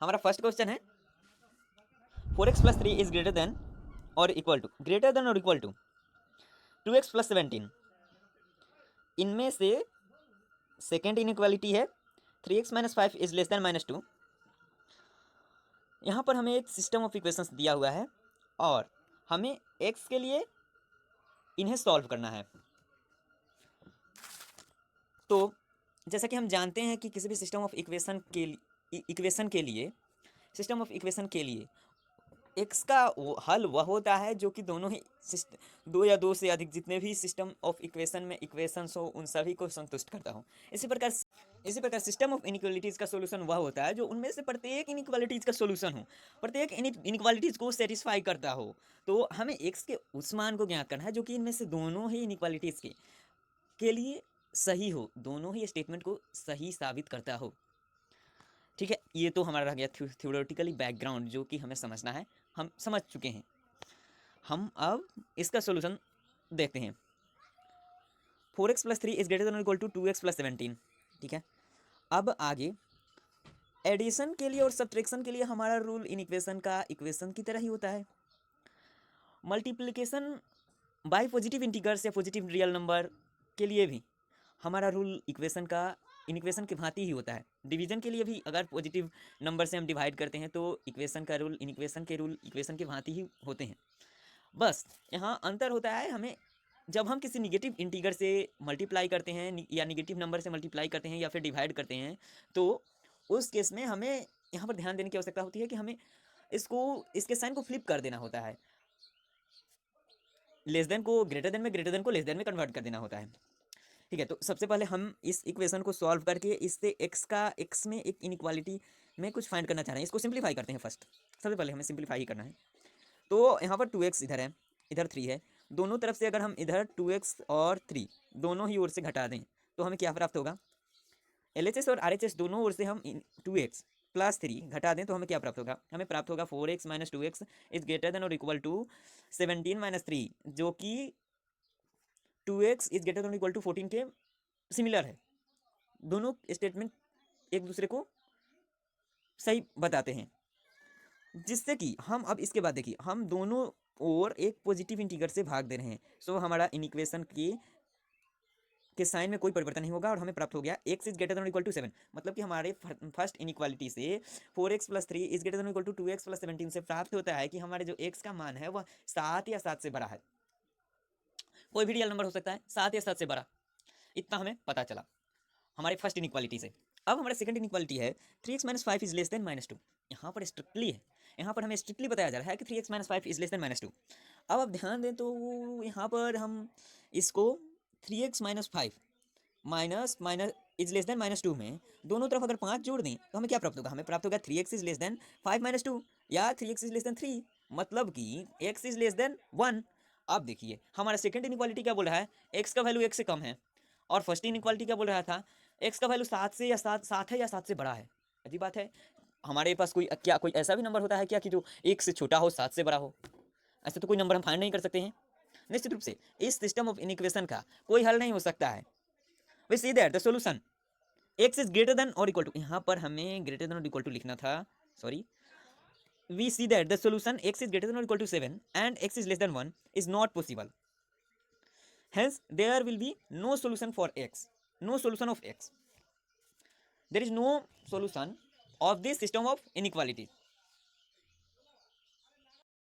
हमारा first question है 4x+3 is greater than और इक्वल टू 2x+17। इनमें से सेकेंड इनइक्वालिटी है 3x-5 इज लेस देन -2। यहाँ पर हमें एक सिस्टम ऑफ इक्वेशंस दिया हुआ है और हमें x के लिए इन्हें सॉल्व करना है। तो जैसा कि हम जानते हैं कि किसी भी सिस्टम ऑफ इक्वेशन के लिए एक्स का हल वह होता है जो कि दोनों ही दो या दो से अधिक जितने भी सिस्टम ऑफ इक्वेशन में इक्वेशंस हो उन सभी को संतुष्ट करता हो। इसी प्रकार सिस्टम ऑफ इनइक्वालिटीज़ का सोल्यूशन वह होता है जो उनमें से प्रत्येक इनइक्वालिटीज़ का सोल्यूशन हो, प्रत्येक इनइक्वालिटीज़ को सेटिस्फाई करता हो। तो हमें एक्स के उस मान को ज्ञात करना है जो कि इनमें से दोनों ही इनइक्वालिटीज़ के लिए सही हो, दोनों ही स्टेटमेंट को सही साबित करता हो। ठीक है, ये तो हमारा रह गया थ्योरेटिकली बैकग्राउंड जो कि हमें समझना है, हम समझ चुके हैं। हम अब इसका सोल्यूशन देखते हैं। 4x+3 इज ग्रेटर देन और इक्वल टू 2x+17। ठीक है, अब आगे एडिशन के लिए और सब्ट्रैक्शन के लिए हमारा रूल इन इक्वेशन की तरह ही होता है। मल्टीप्लिकेशन बाय पॉजिटिव इंटीजर्स या पॉजिटिव रियल नंबर के लिए भी हमारा रूल इक्वेशन की भांति ही होता है। डिवीजन के लिए भी अगर पॉजिटिव नंबर से हम डिवाइड करते हैं तो इक्वेशन का रूल इक्वेशन की भांति ही होते हैं। बस यहाँ अंतर होता है, हमें जब हम किसी निगेटिव इंटीगर से मल्टीप्लाई करते हैं या निगेटिव नंबर से मल्टीप्लाई करते हैं या फिर डिवाइड करते हैं तो उस केस में हमें यहाँ पर ध्यान देने की आवश्यकता होती है कि हमें इसके साइन को फ्लिप कर देना होता है। लेस देन को ग्रेटर देन में, ग्रेटर देन को लेस देन में कन्वर्ट कर देना होता है। ठीक है, तो सबसे पहले हम इस इक्वेशन को सॉल्व करके इससे एक्स में एक इनइक्वालिटी में कुछ फाइंड करना चाह रहे हैं। इसको सिंप्लीफाई करते हैं। फर्स्ट सबसे पहले हमें सिंप्लीफाई ही करना है। तो यहाँ पर 2x इधर है, इधर 3 है। दोनों तरफ से अगर हम इधर 2x और 3 दोनों ही ओर से घटा दें तो हमें क्या प्राप्त होगा? LHS और RHS दोनों ओर से हम 2x प्लस 3 घटा दें तो हमें क्या प्राप्त होगा? हमें प्राप्त होगा 4x - 2x is greater than और इक्वल टू 17 - 3, जो कि 2x इज ग्रेटर देन और इक्वल टू 14 के सिमिलर है। दोनों स्टेटमेंट एक दूसरे को सही बताते हैं, जिससे कि हम अब इसके बाद देखिए हम दोनों ओर एक पॉजिटिव इंटीगर से भाग दे रहे हैं। सो हमारा इन इक्वेशन के साइन में कोई परिवर्तन नहीं होगा और हमें प्राप्त हो गया x is greater than equal to 7। मतलब कि हमारे फर्स्ट इनइक्वालिटी से 4x+3 is greater than equal to 2x+17 से प्राप्त होता है कि हमारे जो x का मान है वह 7 या 7 से बड़ा है। कोई भी रियल नंबर हो सकता है, 7 या 7 से बड़ा, इतना हमें पता चला हमारे फर्स्ट इनइक्वालिटी से। अब हमारा सेकंड इनइक्वालिटी है 3x - 5 इज लेस देन -2। यहाँ पर स्ट्रिक्टली है, यहाँ पर हमें स्ट्रिक्टली बताया जा रहा है कि 3x - 5 इज लेस देन -2। अब आप ध्यान दें तो यहाँ पर हम इसको 3x - 5 minus minus is less then -2 में दोनों तरफ अगर 5 जोड़ दें तो हमें क्या प्राप्त होगा? हमें प्राप्त होगा 3x इज लेस देन 5 - 2 या 3x इज लेस देन 3, मतलब कि x इज लेस देन 1। अब देखिए हमारा सेकंड इनइक्वालिटी क्या बोल रहा है? x का वैल्यू 1 से कम है। और फर्स्ट इनइक्वालिटी क्या बोल रहा था? x का वैल्यू 7 है या 7 से बड़ा है। अजीब बात है, हमारे पास कोई ऐसा भी नंबर होता है क्या कि जो 1 से छोटा हो 7 से बड़ा हो? ऐसे तो कोई नंबर हम फाइंड नहीं कर सकते हैं। निश्चित रूप से इस सिस्टम ऑफ इनइक्वेशन का कोई हल नहीं हो सकता है। We see that the solution x is greater than और इक्वल टू, यहाँ पर हमें ग्रेटर देन और इक्वल टू लिखना था, sorry. We see that the solution x is greater than और equal to 7 and x is less than 1 is not possible. Hence, there will be no solution for x, no solution of x. There is no solution of this system of inequality.